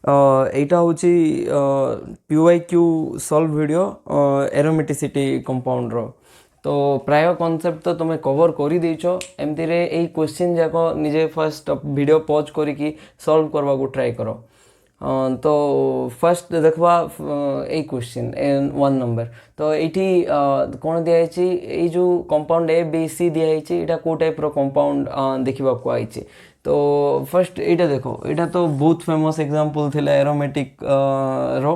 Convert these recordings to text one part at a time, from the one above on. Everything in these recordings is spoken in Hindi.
এইটা হচ্ছে PYQ সলভ ভিডিও এରୋমেটিସିଟି কম্পাউন্ডর। তো প্রায় কনসেপ্ট তো তুমি কভর করে ଦେଇଛ। ଏମିତିରେ ଏଇ କ୍ୱେଶ୍ଚିନ୍ ଯାକ ନିଜେ ଫାର୍ଷ୍ଟ ଭିଡ଼ିଓ ପଜ୍ କରିକି ସଲ୍ଭ କରିବାକୁ ଟ୍ରାଏ କର। तो फर्स्ट देखवा ए क्वेश्चन 1 नंबर। तो ये कौन दिखाई ये जो कंपाउंड ABC दिखाई यहाँ कौ टाइप कंपाउंड देखा आई। तो फर्स्ट यहाँ देखो यहाँ तो बहुत फेमस एग्जांपल थिला एरोमेटिक रो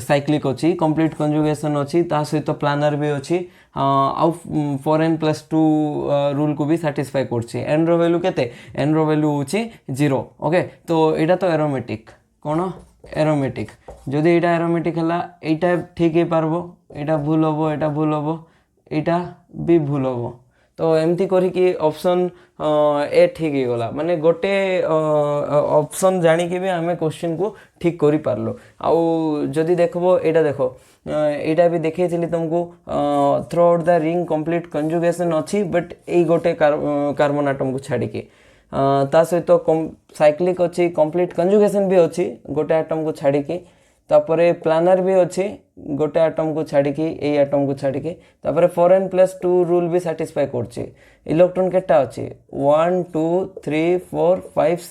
साइक्लिक अच्छी कंप्लीट कंजुगेशन अच्छी ता सहित प्लानर भी अच्छी आउ 4n+2 रूल को भी साटिस्फाई करछि। एन रो वैल्यू केते एन रो वैल्यू होछि 0। ओके तो यहाँ तो एरोमेटिक कौन एरोमेटिक जदि यहाँ एरोमेटिक है यहाँ ठीक हो पारबो यहाँ भूल हम यहाँ भूल हम यहाँ भी भूल हम। तो एमती करिकी ऑप्शन ए ठीक ही गला माने गोटे ऑप्शन जानिकी भी आमे क्वेश्चन को ठीक करि पारलो। आउ जदि देखबो एटा देखो एटा भी देखै थिली तुमको through out the ring complete conjugation अच्छी बट ए गोटे कार्बन एटम को छाड़ी के ता सहित साइक्लिक अच्छी कंप्लीट कंजुगेशन भी अच्छी गोटे एटम को छाड़ी के तापरे प्लानर भी अच्छी गोटे एटम को छाड़ी की ए एटम को छाड़ी के तापरे 4n+2 रूल भी साटिस्फाई करछि। इलेक्ट्रॉन केटा अच्छी 1 2 3 4 5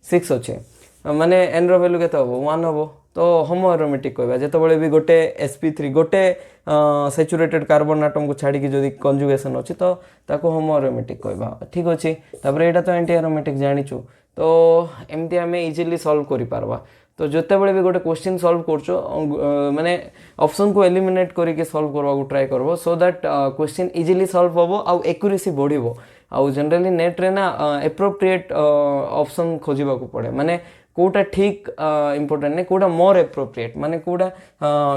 6 अच्छे माने एन रो वैल्यू केते हबो 1 हबो। तो होमो एरोमेटिक कहबा जेतबेले भी गोटे sp3 गोटे सैचुरेटेड कार्बन एटम को छाड़ी की जदि कंजुगेशन अच्छी तो ताको होमो एरोमेटिक कहबा ठीक अच्छे। तापरे एटा तो एंटी एरोमेटिक जानिछु तो एमती आमे इजीली सॉल्व करि पारबा। तो जिते बड़े भी गोटे क्वेश्चन सॉल्व करछो माने ऑप्शन को एलिमिनेट करके सॉल्व करबा को ट्राई करबो so that question easily solve होबो आउ एक्यूरेसी बढ़िबो। आउ जनरली नेट रे ना एप्रोप्रिएट ऑप्शन खोजिबा को पड़े माने कोटा ठीक इंपोर्टेंट नहीं कोटा मोर एप्रोप्रिएट माने कोटा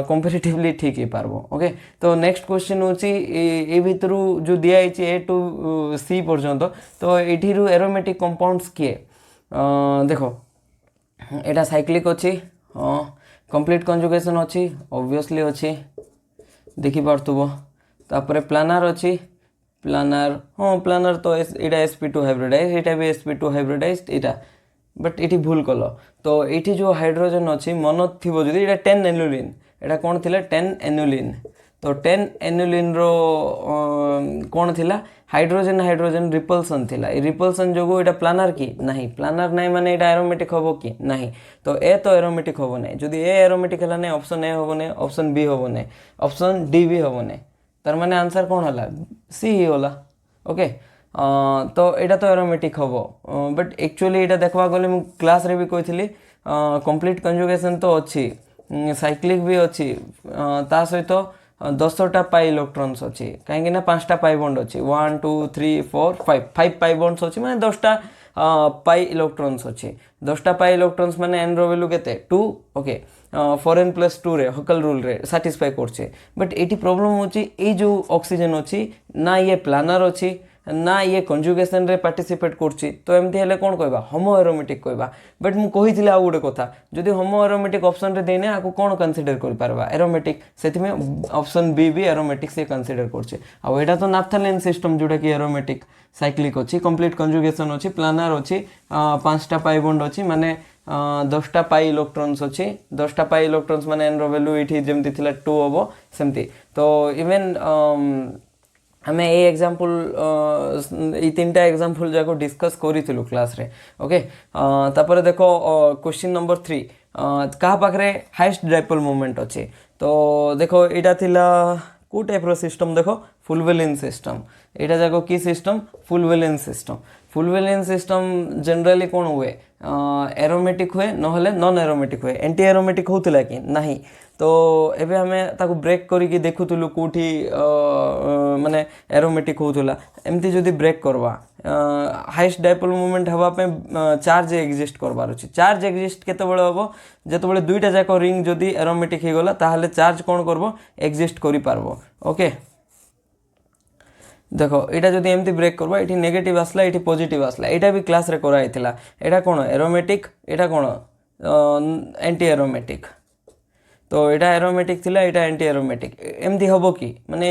कंपैरेटिवली ठीक ही पारबो। ओके तो नेक्स्ट क्वेश्चन होची ए भितरु जो दिया है A to C पर्यंत तो एठिरु एरोमेटिक कंपाउंड्स किए देखो एटा साइक्लिक अच्छी हाँ कंप्लीट कंजुगेशन अच्छी ऑब्वियसली अच्छी देखी पार्थुबो। तापरे प्लानर अच्छी प्लानर हाँ प्लानर तो एटा sp2 हाइब्रिडाइज एटा भी sp2 हाइब्रिडाइज एटा बट ये भूल कल। तो ये जो हाइड्रोजन अच्छी मन थी जो ये 10 एनुलिन एटा कौन थिला 10 एनुलिन। तो 10 एनुलिन रो कौन थिला हाइड्रोजन हाइड्रोजन रिपल्सन थिला। ये रिपल्सन जो एटा प्लानर की नहीं प्लानर नहीं माने एटा एरोमेटिक होबो कि नहीं। तो ए तो एरोमेटिक होबो नहीं जदि ए एरोमेटिक हला नहीं ऑप्शन ए होबो नहीं ऑप्शन बी होबो नहीं ऑप्शन डी भी होबो नहीं तार माने आंसर कौन हला सी ही होला। ओके तो यहाँ तो एरोमेटिक हम बट एक्चुअली यहाँ देखा गले मु क्लास रे भी कही कंप्लीट कंजुगेशन तो अच्छी साइक्लिक भी अच्छी ता सहित 10टा पाई इलेक्ट्रॉन्स अच्छी कहीं 5टा पाई बॉन्ड अच्छी 1 2 3 4 5 पाई बॉन्ड्स अच्छी माने 10टा पाई इलेक्ट्रॉन्स अच्छी 10टा पाई इलेक्ट्रॉन्स माने एन रो वैल्यू केते 2। ओके 4n+2 रे हकल रूल रे साटिस्फाई करछे बट एटी प्रॉब्लम होची ए जो ऑक्सीजन अच्छी ना ये प्लानर अच्छी ना ये कंजुगेशन रे पार्टिसिपेट करछि। तो एमती हेले कोन कहबा होमो एरोमेटिक कहबा बट मु कहिथिले आ गुटे कथा जदि होमो एरोमेटिक ऑप्शन रे देने आको कोन कंसीडर कर पारबा एरोमेटिक सेति में ऑप्शन बी भी एरोमेटिक से कंसीडर करछि। आ एटा तो नाफ्थालेन सिस्टम जोटा कि एरोमेटिक साइक्लिक अच्छी कंप्लीट कंजुगेशन अच्छी प्लानर अच्छी 5टा पाई बॉन्ड अच्छी माने 10टा पाई इलेक्ट्रॉन्स अच्छी 10टा पाई इलेक्ट्रॉन्स माने एन रो वैल्यू एठी जेमति थिला 2 हबो सेमति। तो इवन हमें ये एग्जांपल ये 3टा एग्जांपल जाको डिस्कस करिथिलु क्लास रे। ओके तापर देखो क्वेश्चन नंबर 3 कहा पाखरे हाईएस्ट डाइपोल मोमेंट अच्छे। तो देखो एटा थिला को टाइप रो सिस्टम देखो फुल वैलेंस सिस्टम एटा जाको की system full valence system. Full valence system generally कौन हुए एरोमेटिक हुए नहले नॉन एरोमेटिक हुए एंटी एरोमेटिक होतिला कि नहीं। तो एबे हमें ताको ब्रेक करिकी देखुतलु कोठी माने एरोमेटिक होतला एमती जदि ब्रेक करवा हाईएस्ट डाइपोल मोमेंट हवा पे चार्ज एक्जिस्ट करबार अछि। चार्ज एक्जिस्ट केते बेले हबो जेते बेले दुईटा जाको रिंग जदि एरोमेटिक हे गला ताहले चार्ज कोन करबो एक्जिस्ट करि पारबो। ओके देखो यहाँ जब एमती ब्रेक करवा ये नेगेटिव आसला ये पॉजिटिव आसला यहाँ भी क्लास रे कराई थिला एटा कौन एरोमेटिक एटा कौन एंटी एरोमेटिक। तो यहाँ एरोमेटिक थिला यहाँ एंटी एरोमेटिक एमती हम कि माने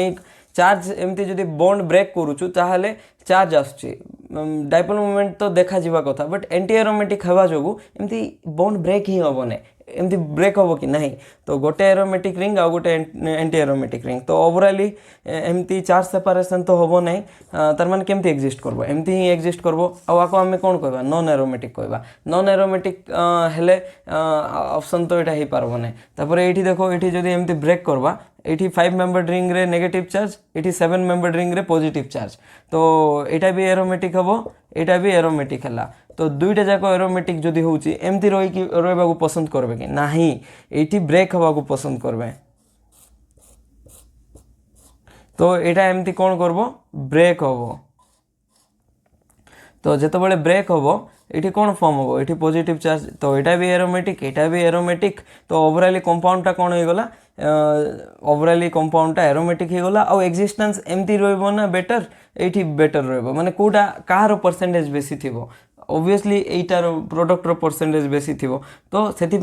चार्ज एमती जदि बॉन्ड ब्रेक करूचु ताहले चार्ज आसुची डायपोल मोमेंट तो देखा जावा कथा बट एंटी एरोमेटिक हवा जोगु एमती बॉन्ड ब्रेक ही हम ना एमती ब्रेक हम कि नहीं तो गोटे एरोमेटिक रिंग आ गोटे एंटी एरोमेटिक रिंग तो ओवराली एमती चार्ज सेपरेशन तो हम ना तार माने केमती एक्जिस्ट करबो एमती ही एक्जिस्ट करबो आको आम कौन कहबा नॉन एरोमेटिक कहबा नॉन एरोमेटिक हेले ऑप्शन तो यहाँ हो पारबो ना तापर ये देखो ये जब एमती ब्रेक करबा ये 5 मेंबर रिंग रे नेगेटिव चार्ज ये 7 मेंबर रिंग रे पॉजिटिव चार्ज तो यहाँ भी एरोमेटिक हम यहाँ भी एरोमेटिक है तो दुईटा जाक एरोमेटिक जदि होची एमती रहा पसंद करबे कि नहीं ये ब्रेक हवा पसंद करबे तो यहाँ एमती कौन करब ब्रेक हम तो जिते ब्रेक हम ये कौन फॉर्म हम ये पॉजिटिव चार्ज तो यहाँ भी एरोमेटिक तो ओवराली कंपाउंडटा कौन हो गला ओवराली कंपाउंडटा एरोमेटिक हो गला आउ एक्जिस्टेंस एमती रहइबो ना बेटर ये बेटर रहइबो माने कोडा कार परसेंटेज बेसी थिबो ऑब्वियसली एटार प्रोडक्ट रो परसेंटेज बेसी थिबो तो सेति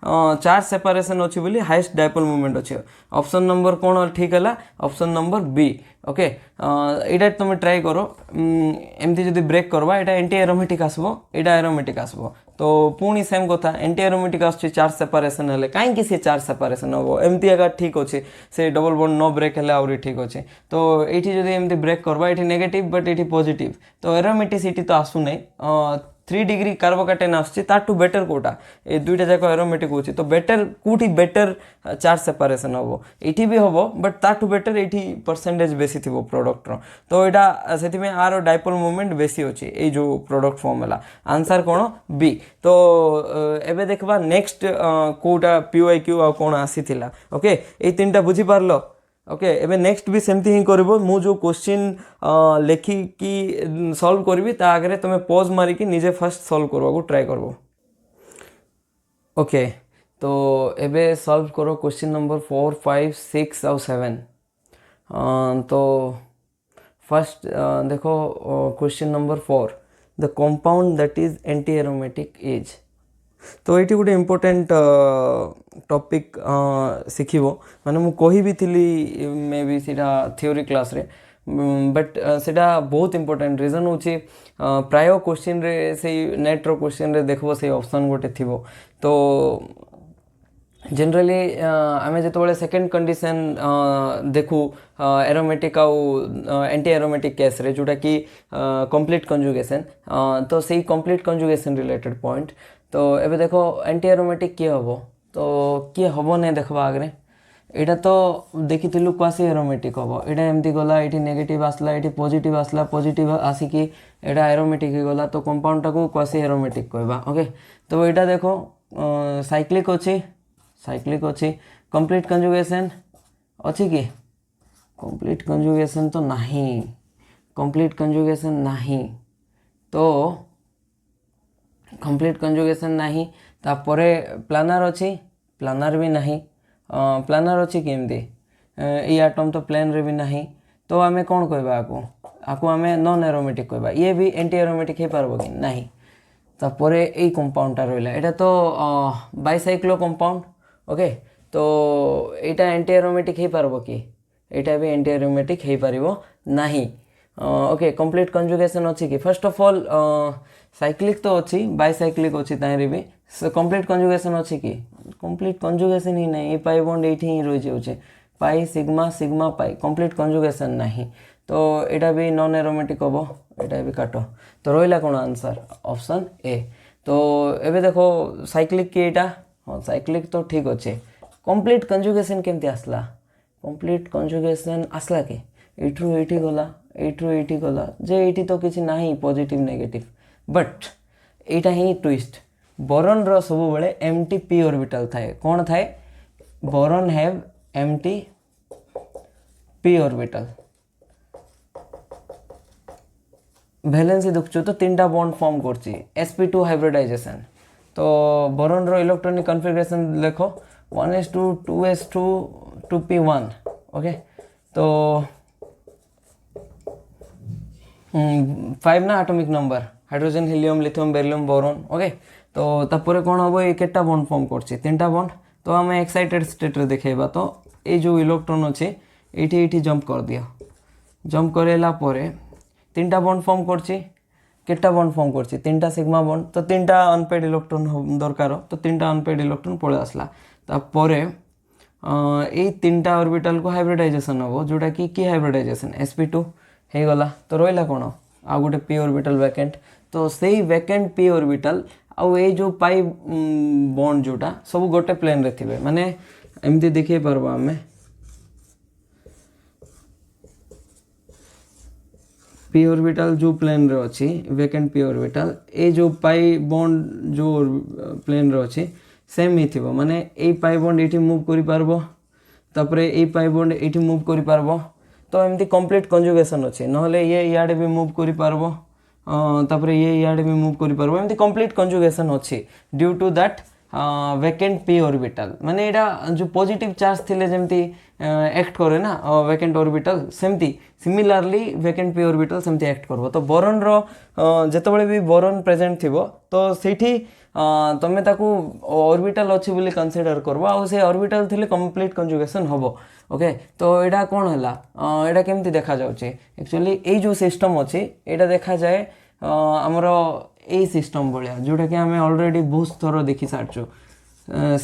चार्ज सेपरेशन अच्छी बोली हाईएस्ट डायपोल मोमेंट अच्छे ऑप्शन नंबर कौन ठीक है ऑप्शन नंबर बी ओके यहाँ तुम ट्राई करो एमती जदि ब्रेक करवा यहाँ एंटी एरोमेटिक आसबो यहाँ एरोमेटिक आसबो तो पुणी सेम कथा एंटी एरोमेटिक आसुची चार्ज सेपरेशन हेले कहीं सी चार्ज सेपरेशन हम एमती एका ठीक अच्छे से डबल बॉन्ड नो ब्रेक हेले आउरी ठीक अच्छे तो ये जदि एमती ब्रेक करवा ये नेगेटिव बट ये पॉजिटिव तो एरोमेटिसिटी तो आसू नहीं 3 डिग्री कार्बोकेटेन आसुची ताठू बेटर कोटा ये दुईटा जाक एरोमेटिक होची तो बेटर कोठी बेटर चार्ज सेपरेशन हम ये भी हम बट ताठू बेटर ये परसेंटेज बेसी थी प्रोडक्ट रो तो यहाँ से आर डायपोल मोमेंट बेसी अच्छी ये जो प्रोडक्ट फॉर्म है आंसर कौन बी तो एबे देखबा नेक्स्ट कोटा PYQ आ कौन आसी थिला ओके ये 3टा बुझी पारलो ओके एबे नेक्स्ट भी सेमती ही करबो मु जो क्वेश्चन लेखी कि सॉल्व करबी ता आगे तुम पॉज मारी कि निजे फर्स्ट सॉल्व करबा को ट्राई करबो ओके तो एबे सॉल्व करो क्वेश्चन नंबर 4 5 6 और 7 तो फर्स्ट देखो question number 4 the compound that is anti aromatic is तो ये गोटे इम्पोर्टेंट टॉपिक शिखिबो माने मु कहि भी थिली मे बी सीटा थ्योरी क्लास रे बट सेटा बहुत इम्पोर्टेंट रीजन होची प्राय क्वेश्चन रे से नेट रो क्वेश्चन रे देखबो से ऑप्शन गोटे थिबो तो जनरली आमे जेतबेले सेकंड कंडीशन देखू एरोमेटिक आउ एंटी एरोमेटिक केस रे जोटा कि कंप्लीट कंजुगेशन तो सेही कंप्लीट कंजुगेशन रिलेटेड पॉइंट तो एबे देखो एंटी एरोमेटिक किए हम तो किए हम नहीं देखा आगे यहाँ तो देखी क्वासी एरोमेटिक हम यहाँ एमती गला ये नेगेटिव आसला ये पॉजिटिव आसला पॉजिटिव आसिकी यहाँ एरोमेटिक हो गला तो कंपाउंडटा को क्वासी एरोमेटिक कहबा ओके तो यहाँ देखो साइक्लिक अच्छी कंप्लीट कंजुगेशन अच्छी कि कंप्लीट कंजुगेशन तो नहीं कंप्लीट कंजुगेशन नहीं तो कंप्लीट कंजुगेशन नहीं तापरे प्लानर अच्छी प्लानर भी नहीं प्लानर अच्छी केमती ये आटम तो प्लेन रे भी नहीं तो आमे कौन कहबा आको आमे नॉन एरोमेटिक कहबा ये भी एंटी एरोमेटिक हो पारबो कि नहीं तापरे ए कंपाउंडटा रहिला एटा तो बाइसाइक्लो कंपाउंड ओके तो एटा एंटी एरोमेटिक हो पारबो कि एटा भी एंटी एरोमेटिक हो पारिबो नहीं ओके कंप्लीट कंजुगेशन अच्छी कि फर्स्ट ऑफ ऑल साइक्लिक तो अच्छी बाइसाइक्लिक अच्छी ताहिर भी कंप्लीट कंजुगेशन अच्छी कि कंप्लीट कंजुगेशन ही नहीं ये पाई बॉन्ड ये ही रही जाऊे pi sigma sigma pi complete conjugation नहीं तो यहाँ भी नॉन एरोमेटिक हम यहाँ भी काट तो रहा कौन आंसर ऑप्शन ए तो एबे देखो साइक्लिक कि यहाँ हाँ साइक्लिक तो ठीक अच्छे कंप्लीट कंजुगेशन केमती आसला कंप्लीट कंजुगेशन आसला कि एठू एठी गला एठू एठी गला जे एठी तो किसी नहीं पॉजिटिव नेगेटिव बट यहाँ ही ट्विस्ट बोरॉन रो सब बेले एम्प्टी पी ऑर्बिटल थाए कौन थाए boron have empty P orbital valency देखु तो 3टा बॉन्ड फॉर्म करछि sp2 हाइब्रिडाइजेशन तो बोरॉन रो इलेक्ट्रॉनिक कॉन्फ़िगरेशन देखो 1s2 2s2 2p1 ओके तो 5 ना atomic number hydrogen helium lithium beryllium boron okay तो तापर कौन हम ये केटा बॉन्ड फॉर्म करछि 3टा बॉन्ड तो आम एक्साइटेड स्टेट रे देखेबा तो ये जो इलेक्ट्रॉन अच्छे ये जंप कर दिया जंप करेला 3टा बॉन्ड फॉर्म करछि केटा बॉन्ड फॉर्म करछि 3टा सिग्मा बॉन्ड तो 3टा अनपेड इलेक्ट्रॉन दरकार तो 3टा अनपेड इलेक्ट्रॉन पळे आसला तापरे ए 3टा ऑर्बिटल को हाइब्रिडाइजेशन हो जोटा कि हाइब्रिडाइजेशन sp2 हे गला तो रोइला कोन आ गोटे p ऑर्बिटल वैकेंट तो सेही वैकेंट p ऑर्बिटल आउ ए जो पाई बॉन्ड जोटा सब गोटे प्लेन रे थिबे माने एमती देखिए परबा हमें p ऑर्बिटल जो प्लेन रे अछि वैकेंट p ऑर्बिटल ए जो पाई बॉन्ड जो प्लेन रे अछि सेम ही थिबो माने ए पाई बॉन्ड एठी मूव करि पारबो तापरे ए पाई बॉन्ड एठी मूव करि पारबो तो एमती कंप्लीट कंजुगेशन अछि नहले ये याडे भी मूव करि पारबो तापरे ये याडे भी मूव करि पारबो एमती कंप्लीट कंजुगेशन अछि due to that vacant p orbital माने एडा जो पॉजिटिव चार्ज थिले जेमती एक्ट करे ना वैकेंट ऑर्बिटल सेमती सिमिलरली वैकेंट p ऑर्बिटल सेमती एक्ट करबो तो बोरॉन रो जेतबेले भी बोरॉन प्रेजेंट थिबो तो सेठी तमे ताकू ऑर्बिटल अछि बोली कंसीडर करबो आ से ऑर्बिटल थिले कंप्लीट कंजुगेशन होबो ओके तो एडा कोन हला एडा केमती देखा जाउची एक्चुअली ए जो सिस्टम अछि एडा देखा जाए हमरो ए सिस्टम भलिया जोटा कि हमें ऑलरेडी बहुत थोरो देखि सारछु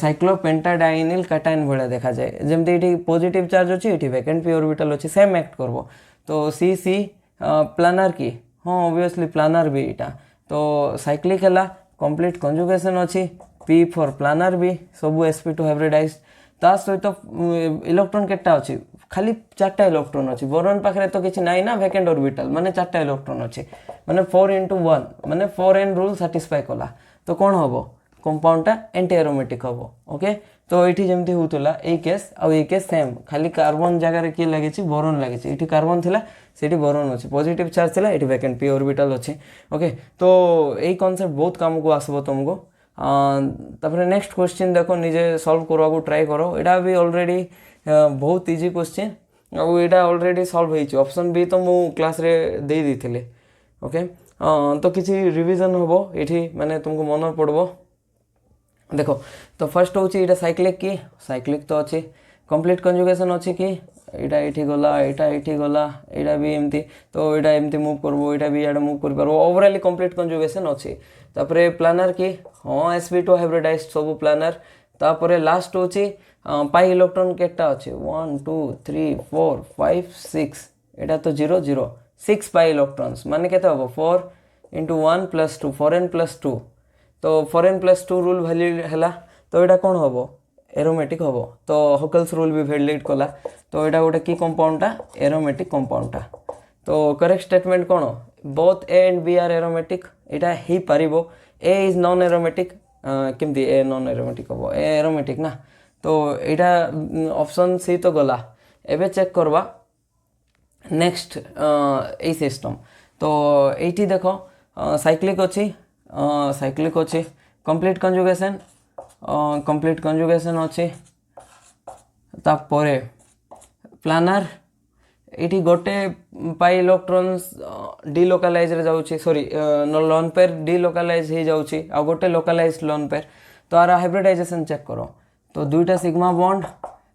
साइक्लोपेंटाडाइनिल कैटायन भलिया देखा जाए जेमती एठी पॉजिटिव चार्ज अछि एठी वैकेंट p ऑर्बिटल अछि सेम एक्ट करबो तो सी सी प्लानर की हां ऑब्वियसली प्लानर भी एटा तो साइक्लिक हला कंप्लीट कंजुगेशन अछि p फॉर प्लानर भी सब sp2 हाइब्रिडाइज्ड ता सहित इलेक्ट्रॉन केटा अछि खाली 4टा इलेक्ट्रॉन अछि बोरॉन पाखरे तो किछि नाही ना वैकेंट ऑर्बिटल माने 4टा इलेक्ट्रॉन अछि माने 4 into 1 माने 4n रूल सैटिस्फाई कला तो कोन होबो कंपाउंडटा एंटी एरोमेटिक होबो ओके तो एठी जेमती होतला ए केस सेम खाली कार्बन जगह रे के लागे छि बोरॉन लागे छि एठी कार्बन थिला सेठी बोरॉन अछि पॉजिटिव चार्ज थिला एठी वैकेंट p ऑर्बिटल अछि ओके तो एई कांसेप्ट बहुत काम को आसबो तुमको तापरे नेक्स्ट क्वेश्चन देखो निजे सॉल्व करवा को ट्राई करो एटा भी ऑलरेडी बहुत इजी क्वेश्चन और एटा ऑलरेडी सॉल्व हेछि ऑप्शन बी तो मु क्लास रे दे दिथिले ओके तो किछि रिवीजन होबो एठी माने तुमको मन पड़बो देखो तो फर्स्ट होछि एटा साइक्लिक तो अछि कंप्लीट कंजुगेशन अछि कि एटा एठी गला एटा भी एमती तो एटा एमती मूव करबो एटा भी याडे मूव कर पारबो ओवरऑल कंप्लीट कंजुगेशन अछि तापरे प्लानर की हां sp2 हाइब्रिडाइज्ड सब प्लानर तापरे लास्ट होछि पाई इलेक्ट्रॉन केटा अछि 1 2 3 4 5 6 एटा तो 0 0 6 पाई इलेक्ट्रॉन्स माने केते होबो 4 into 1 plus 2 4n plus 2 तो 4n plus 2 रूल वैलिड हला तो एटा कोन होबो एरोमेटिक होबो तो हकल्स रूल भी वैलिड कला तो एटा गोटे की कंपाउंडटा एरोमेटिक कंपाउंडटा तो correct statement cone both a and b are aromatic Etah he परिबो a is non aromatic केमती a non aromatic होबो a aromatic ना तो एटा ऑप्शन सी तो गला एबे चेक करबा नेक्स्ट ए सिस्टम तो एठी देखो साइक्लिक अछि कंप्लीट कंजुगेशन अछि तापरे प्लानर एठी गोटे पाई इलेक्ट्रॉन्स डिलोकलाइज रे जाउछि सॉरी लोन पेयर डिलोकलाइज हे जाउछि आ गोटे लोकलाइज्ड लोन पेयर तो आर हाइब्रिडाइजेशन चेक करो तो दुईटा sigma bond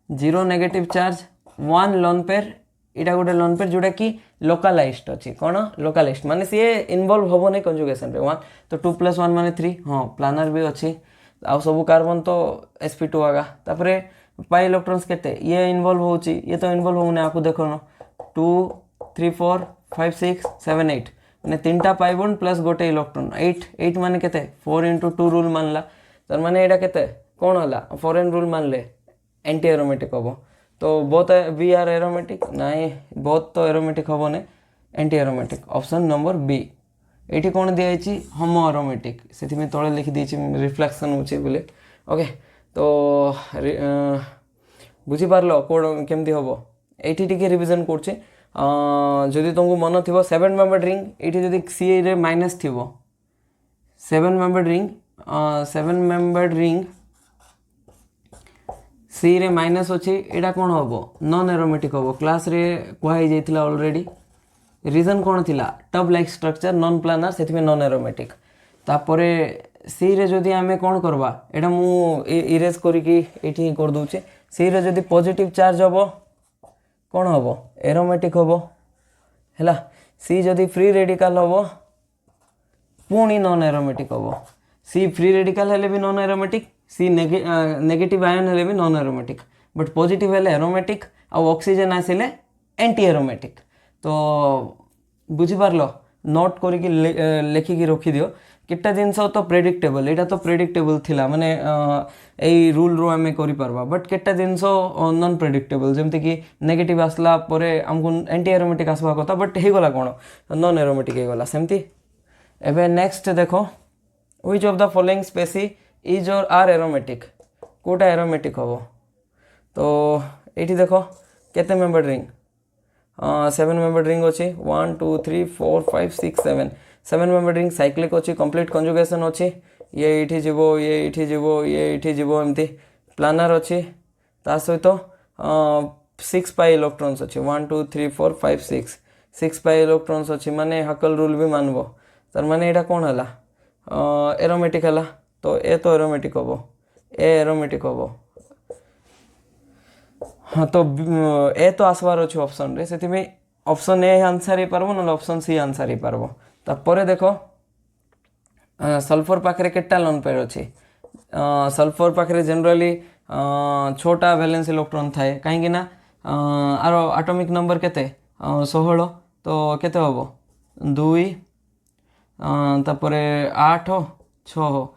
0 negative charge 1 lone pair एटा गोटे लोन पेयर जोटा कि लोकलाइज्ड अछि कोन लोकलाइज्ड माने से इन्वॉल्व होबो नै कंजुगेशन रे 1 तो 2 + 1 माने 3 हां प्लानर भी अछि आ सब कार्बन तो sp2 आगा तापरे पाई इलेक्ट्रॉन्स केते ये इन्वॉल्व होछि ये तो इन्वॉल्व होने आकु देखो न 2 3 4 5 6 7 8 माने तीनटा पाई बॉन्ड प्लस गोटे इलेक्ट्रॉन 8 माने केते 4 into 2 रूल मानला तर माने एटा केते कोन हला 4n रूल मानले एंटी एरोमेटिक होबो तो बोथ वी आर एरोमेटिक नाही बोथ तो एरोमेटिक होबो ने anti aromatic option number B एठी कोन दिया छि होमो एरोमेटिक सेथि में तळे लिखि दै छि रिफ्लेक्शन होछि बोले ओके तो बुझी पारलो कोड केमती होबो एठी टिके रिवीजन करछि जदि तुमको मन थिबो 7 मेंबर रिंग एठी जदि सी रे माइनस थिबो 7 मेंबर रिंग सी रे माइनस अछि एटा कोन होबो नॉन एरोमेटिक होबो क्लास रे कोहाई जाइथिला ऑलरेडी रीजन कोन थिला tub like structure non planner सेथि में नॉन एरोमेटिक तापरे सी रे जदि हमें कोन करबा एटा मु इरेज करी कि एठी कर दोचे सी रे जदि पॉजिटिव चार्ज होबो कोन होबो एरोमेटिक होबो हैला सी जदि फ्री रेडिकल होबो पुणी नॉन एरोमेटिक हम सी फ्री रेडिकल हेले भी नॉन एरोमेटिक सी नेगेटिव आयन हेले भी नॉन एरोमेटिक बट पॉजिटिव हेले एरोमेटिक आ ऑक्सीजन आसिले एंटी एरोमेटिक तो बुझी पारलो नोट करिकी लेखिकी रखी दियो कितना जिनस तो प्रेडिक्टेबल यहाँ तो प्रेडिक्टेबल थिला माने यही रूल रू आम कर बट केटा जिनस नॉन प्रेडिक्टेबल जमती कि नेगेटिव आसला परे आमको एंटी एरोमेटिक आसवा कथा बट होगला कौन नॉन एरोमेटिक होगला सेमती एबे नेक्स्ट देखो which of the following species is or are aromatic कोटा एरोमेटिक हम तो ये देखो केते मेंबर रिंग 7 मेंबर रिंग अच्छी 1 2 3 4 5 6 7 मेंबर रिंग साइक्लिक अच्छी कंप्लीट कंजुगेशन अच्छी ये ये जीवो ये ये जीवो एमती प्लानर अच्छी ता सहित 6 पाई इलेक्ट्रॉन्स अच्छी 1 2 3 4 5 6 पाई इलेक्ट्रॉन्स अच्छी माने हकल रूल भी मानव तार माने यहाँ कौन है एरोमेटिक है तो ए तो एरोमेटिक हम ए एरोमेटिक हम हाँ तो ए तो आसवार अच्छे ऑप्शन रे से ऑप्शन ए आंसर हो पारबो ना ऑप्शन सी आंसर हो पारबो तापर देखो सल्फर पाखे केटा लोन पेयर अच्छी सल्फर पाखे जनरली छोटा वैलेंस इलेक्ट्रॉन थाए कहीं ना आर एटॉमिक नंबर केते 16 तो केते हम 2 तापरे 8 6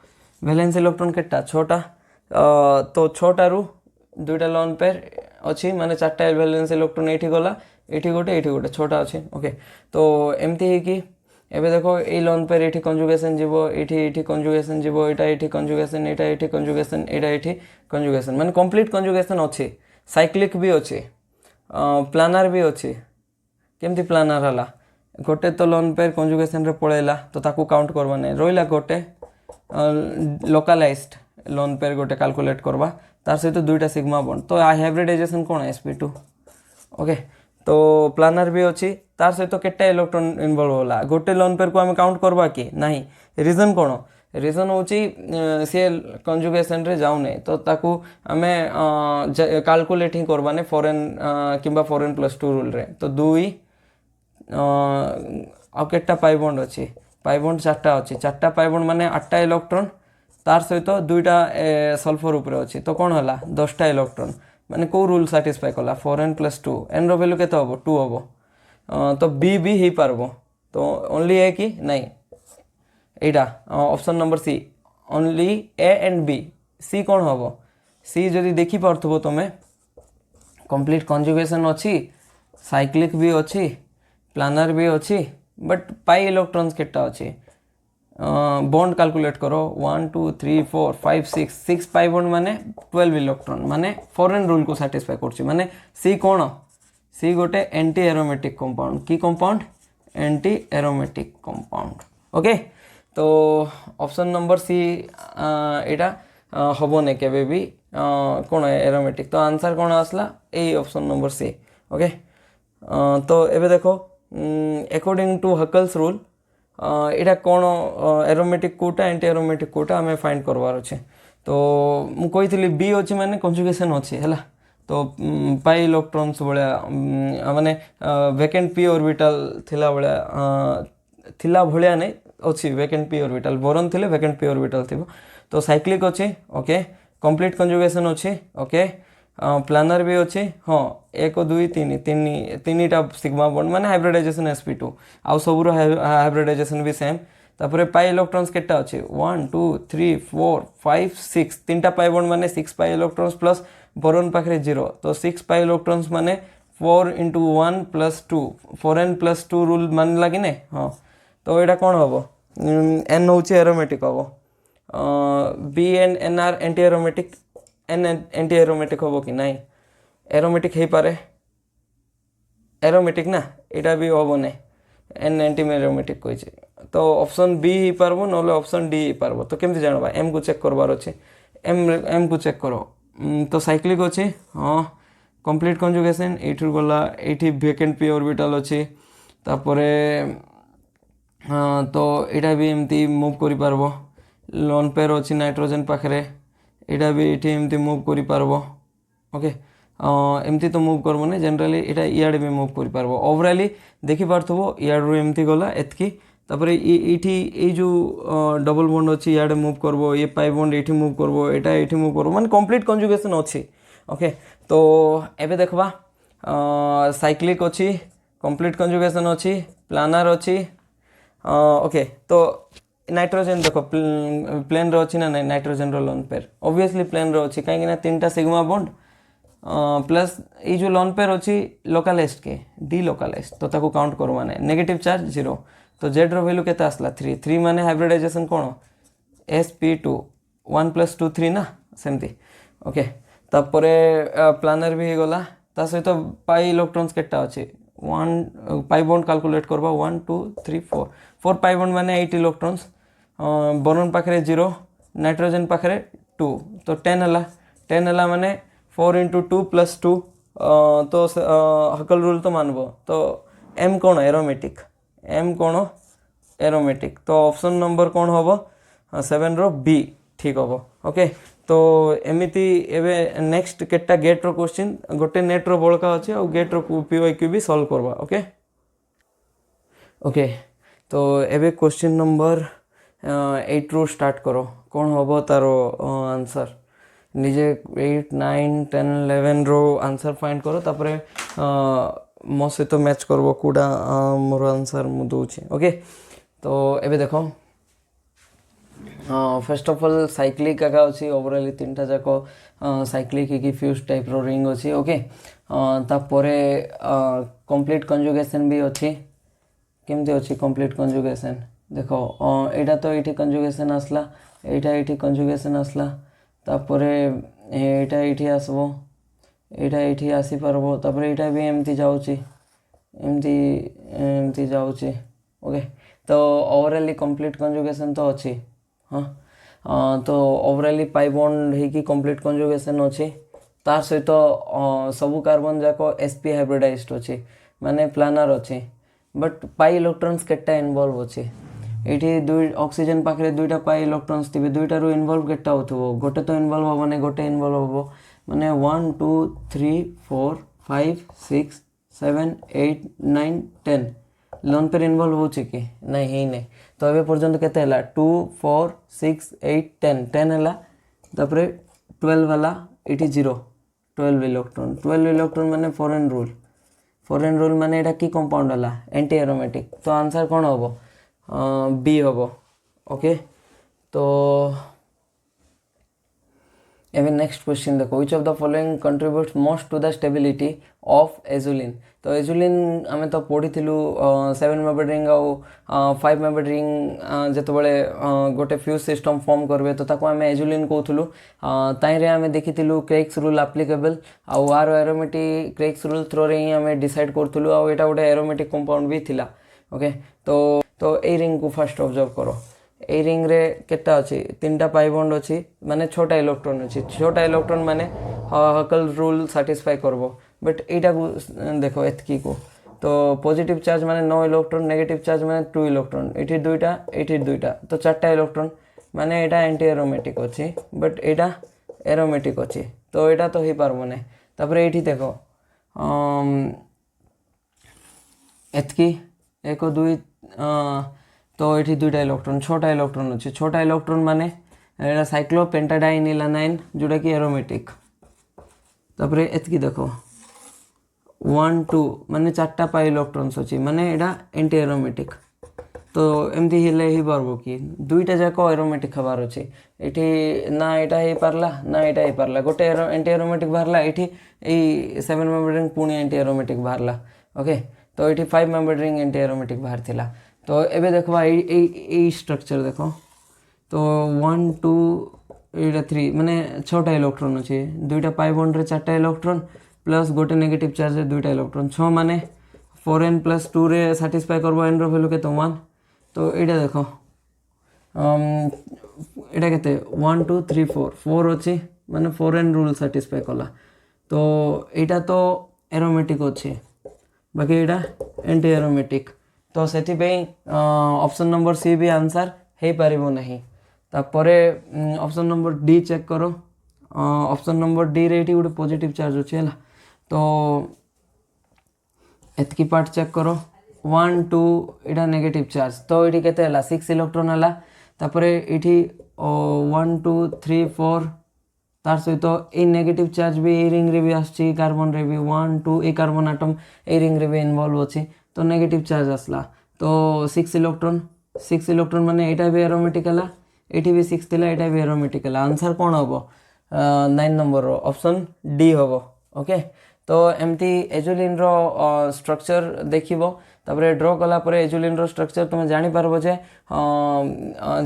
वैलेंस इलेक्ट्रॉन केटा छोटा तो छोटा रु दुईटा लोन पेयर अच्छी माने 4टा वैलेंस इलेक्ट्रॉन ये गला ये गोटे छोटा अच्छे ओके तो एमती है कि एबे देखो ये लोन पेयर ये कंजुगेशन जीव ये कंजुगेशन जीव यहाँ ये कंजुगेशन यहाँ ये कंजुगेशन यहाँ कंजुगेशन माने कंप्लीट कंजुगेशन अच्छी साइक्लिक भी अच्छी प्लानर भी अच्छी केमती प्लानर है गोटे तो लोन पेयर कंजुगेशन रे पड़ेला तो ताकू काउंट करवा नहीं रहा गोटे लोकालाइज्ड लोन पेयर गोटे कैलकुलेट करवा तार सहित दुईटा सिग्मा बॉन्ड तो हाइब्रिडाइजेशन कौन sp2 ओके तो प्लानर भी अच्छी तार सहित केटा इलेक्ट्रॉन इनवॉल्व होला गोटे लोन पेयर को आम काउंट करवा कि नहीं रीजन कौन रीजन हूँ सी कंजुगेशन रे जाऊने तो ताकू आम कैलकुलेट ही करवा ने फॉरेन किंबा फॉरेन +2 रूल रे तो 2 आ केटा पाई बॉन्ड अच्छी पाई बॉन्ड 4टा अच्छी 4टा पाई बॉन्ड माने 8टा इलेक्ट्रॉन तार सहित 2टा सल्फर ऊपर अच्छी तो कौन है 10टा इलेक्ट्रॉन माने को रूल साटिस्फाई कला 4n+2 एन रो वैल्यू केते हम 2 हम तो बी भी ही पारबो तो ओनली ए कि नहीं यहाँ option number C only A and B C कौन हम सी जदि देखी पार्थबो तुमे कंप्लीट कंजुगेशन अच्छी साइक्लिक भी अच्छी प्लानर भी अच्छी बट पाई इलेक्ट्रॉन्स केटा अच्छी बॉन्ड कैलकुलेट करो 1 2 3 4 5 6 पाई बॉन्ड माने 12 इलेक्ट्रॉन माने फॉरेन रूल को सैटिस्फाई करछि माने सी कौन सी गोटे एंटी एरोमेटिक कंपाउंड की compound anti aromatic compound okay तो ऑप्शन नंबर सी यहाँ हेनी केबे भी कौन एरोमेटिक तो आंसर कौन आसला यही ऑप्शन नंबर सी ओके तो एबे देखो अकॉर्डिंग टू हकल्स रूल यहाँ कौन एरोमेटिक कोटा एंटी एरोमेटिक कोटा आम फाइंड करवार अच्छे तो मुझे बी अच्छी माने कंजुगेशन अच्छी है तो पाई इलेक्ट्रॉन्स भाया माने वेकेंट पी ऑर्बिटल थिला भाया नहीं अच्छी वेकेंट पी ऑर्बिटल बोरन थिले वेकेंट पी ऑर्बिटल थी तो साइक्लिक अच्छी ओके कंप्लीट कंजुगेशन अच्छी ओके प्लानर भी अच्छी हाँ 1 2 3 तीनटा सिग्मा बॉन्ड माने हाइब्रिडाइजेशन sp2 आउ सबूर हाइब्रिडाइजेशन भी सेम तापर पाई इलेक्ट्रॉन्स केटा अच्छे 1 2 3 4 5 6 तीनटा पाई बॉन्ड माने 6 पाई इलेक्ट्रॉन्स प्लस बोरन पाखे 0 तो 6 पाई इलेक्ट्रॉन्स माने 4 × 1 + 2 4n+2 रूल मान लगे ने हाँ तो यहाँ कौन हम एन हूँ एरोमेटिक हम B and N are anti aromatic N anti aromatic हम कि नहीं एरोमेटिक हो पारे एरोमेटिक ना यहाँ भी हम ना एन एंटी एरोमेटिक कही तो ऑप्शन बी ही पारबो ना ऑप्शन डी ही पारबो तो केमती जानवा एम को चेक करवार अच्छे एम को चेक करो तो साइक्लिक अच्छे हाँ कंप्लीट कंजुगेशन ये गला ये वेकेंट पी ऑर्बिटल अच्छी तापरे तो यहाँ भी एमती मूव करि पारबो लोन पेयर अच्छी नाइट्रोजन पाखे यहाँ भी ये एमती मूव करि पारबो ओके एमती तो मूव करबो ना जनरली यहाँ इयाड़े भी मूव करि पारबो ओवरऑली देखि पारथबो इयाड़ू एमती गला एतकी तापर ये जो डबल बॉन्ड अच्छी इे मुव करबो ये पाई बॉन्ड ये मुव करबो एटा ये मुव करबो माने कंप्लीट कंजुगेशन अच्छी ओके। तो एबे देखबा साइक्लिक अच्छी कंप्लीट कंजुगेशन अच्छी प्लानर अच्छी ओके। तो नाइट्रोजन देखो प्लेन रो अच्छी ना नहीं नाइट्रोजन रो लोन पेयर ऑब्वियसली प्लेन रो अच्छी कहीं ना तीन टा सिग्मा बॉन्ड प्लस ये जो लोन पेयर अच्छी लोकालाइज्ड के डी लोकालाइज्ड तो ताको काउंट करो माने नेगेटिव चार्ज 0 तो जेड रो वैल्यू केते आसला 3 माने हाइब्रिडाइजेशन कोन sp2 1 + 2 3 ना सेमती ओके। तापरे प्लानर भी गला ता सहित पाई इलेक्ट्रॉन्स केटा अछि 1 पाई बॉन्ड कैलकुलेट करबा 1 2 3 4 पाई बॉन्ड माने 8 इलेक्ट्रॉन्स बोरॉन पाखरे 0 नाइट्रोजन पाखरे 2 तो 10 हला माने 4 × 2 + 2 तो हकल रूल तो मानबो तो m कोन एरोमेटिक m कोन एरोमेटिक तो ऑप्शन नंबर कोन होबो 7 रो बी ठीक होबो ओके। तो एमिति एबे नेक्स्ट केटा गेट रो क्वेश्चन गोटे नेट रो बळका अछि और गेट रो पीवाईक्यू भी सॉल्व करबा ओके ओके। तो एबे क्वेश्चन नंबर 8 रो स्टार्ट करो कोन होबो तारो आंसर निजे 8 9 10 11 रो आंसर फाइंड करो तापरे मो सहित मैच करबो कोडा मोर आंसर मु दोछि ओके। तो एबे देखो फर्स्ट ऑफ ऑल साइक्लिक आगा अच्छी ओवरऑल तीन टा जाको साइक्लिक की फ्यूज टाइप रो रिंग अच्छी ओके। तापरे कंप्लीट कंजुगेशन भी अच्छी केमती अच्छी कंप्लीट कंजुगेशन देखो एटा तो ये कंजुगेशन आसला एटा ये कंजुगेशन आसला तापरे एटा ये आसबो एटा ये आसी पारबो तापरे एटा भी एमती जाउची एमती एमती जाउची ओके। तो ओवरऑल कंप्लीट कंजुगेशन तो अच्छी हाँ तो ओवरऑल पाई बॉन्ड है कि कंप्लीट कंजुगेशन अच्छी तार सहित सबू कार्बन जाको sp हाइब्रिडाइज्ड अच्छी माने प्लानर अच्छी बट पाई इलेक्ट्रॉन्स केटा इन्वॉल्व अच्छी ये दुई ऑक्सीजन पाखे दुईटा पाई इलेक्ट्रॉन्स थे दुईटा रू इन्वॉल्व केटा होथबो गोटे तो इन्वॉल्व हो माने गोटे इन्वॉल्व होबो माने 1 2 3 4 5 6 7 8 9 10 लोन पर इन्वॉल्व हो कि नहीं ही नहीं तो ए पर्यंत केते हला 2 4 6 8 10 10 हला तापरे 12 वाला इटी 0 12 इलेक्ट्रॉन माने फॉरेन रूल माने एटा की कंपाउंड हला एंटी एरोमेटिक तो आंसर कोन होबो बी होबो ओके। तो एवं नेक्स्ट क्वेश्चन देखो which of the following contributes most to the stability of azulene तो एजुलिन आमे तो पढ़ी 7 मेंबर रिंग और 5 मेंबर रिंग जत बळे गोटे फ्यूज सिस्टम फॉर्म करबे तो ताको आमे एजुलिन कहथुलु ताइरे आमे देखिथिलु क्रेक्स रूल एप्लीकेबल आउ are aromatic Craig's rule through रे ही आमे डिसाइड करथुलु आ एटा गोटे एरोमेटिक कंपाउंड भी थिला ओके। तो ए रिंग को फर्स्ट ऑब्जर्व करो ए रिंग रे केटा अछि तीनटा पाई बॉन्ड अछि माने छोटा इलेक्ट्रॉन अछि छोटा इलेक्ट्रॉन माने हकल रूल सैटिस्फाई करबो बट एटा को देखो एतकी को तो पॉजिटिव चार्ज माने 9 इलेक्ट्रॉन नेगेटिव चार्ज माने 2 इलेक्ट्रॉन एठी दुईटा तो चारटा इलेक्ट्रॉन माने एटा एंटी एरोमेटिक अछि बट एटा एरोमेटिक अछि तो एटा तो ही पारबो नै तापरे एठी देखो एतकी 1 2 तो ये दुईटा इलेक्ट्रॉन छोटा इलेक्ट्रॉन अच्छे छोटा इलेक्ट्रॉन माने एटा साइक्लोपेंटाडाइन इलानाइन जोटा कि एरोमेटिक तापरे एतकी देखो 1 2 माने चारटा पाई इलेक्ट्रॉन्स अच्छी माने एटा एंटी एरोमेटिक तो एमती हेले ही पारबो कि दुईटा जाको एरोमेटिक हबार अच्छे एठी ना एटा ही पारला ना एटा ही पारला गोटे एंटी एरोमेटिक बाहरला एठी ए 7 मेंबर रिंग पुणी एंटी एरोमेटिक बाहरला ओके। तो ये 5 मेंबर रिंग एंटी एरोमेटिक बाहर थिला तो एबे देखबा ए स्ट्रक्चर देखो तो 1 2 एटा 3 माने छोटा इलेक्ट्रॉन अच्छे दुईटा पाई बॉन्ड रे चारटा इलेक्ट्रॉन प्लस गोटे नेगेटिव चार्ज रे दुईटा इलेक्ट्रॉन 6 माने 4n + 2 रे सैटिस्फाई करबो n रो वैल्यू के तो 1 तो एटा देखो एटा केते 1 2 3 4 अच्छे माने 4n रूल सैटिस्फाई कला तो एटा तो एरोमेटिक अच्छे बाकी एटा एंटी एरोमेटिक तो सेति पे ऑप्शन नंबर सी भी आंसर हे पारिबो नहीं तापरे ऑप्शन नंबर डी चेक करो ऑप्शन नंबर डी रे एटी गोटे पॉजिटिव चार्ज अच्छे है तो एतकी पार्ट चेक करो 1 2 इटा नेगेटिव चार्ज तो ये केते हला 6 इलेक्ट्रॉन हला तापर ये 1 2 3 4 तार सहित ये नेगेटिव चार्ज भी ये रिंग रे भी आछी कार्बन रे भी 1 2 ए कार्बन आटम ए रिंग रे भी इन्वॉल्व अछि तो नेगेटिव चार्ज आसला तो 6 इलेक्ट्रॉन माने एटा भी एरोमेटिक हला एटी भी 6 थिला एटा भी एरोमेटिक हला आंसर कोन हबो 9 नंबर रो ऑप्शन डी हबो ओके तो एमती एजुलिन रो स्ट्रक्चर देखिबो तापर ड्रॉ कला पर एजुलिन रो स्ट्रक्चर तुम जानि पारबो जे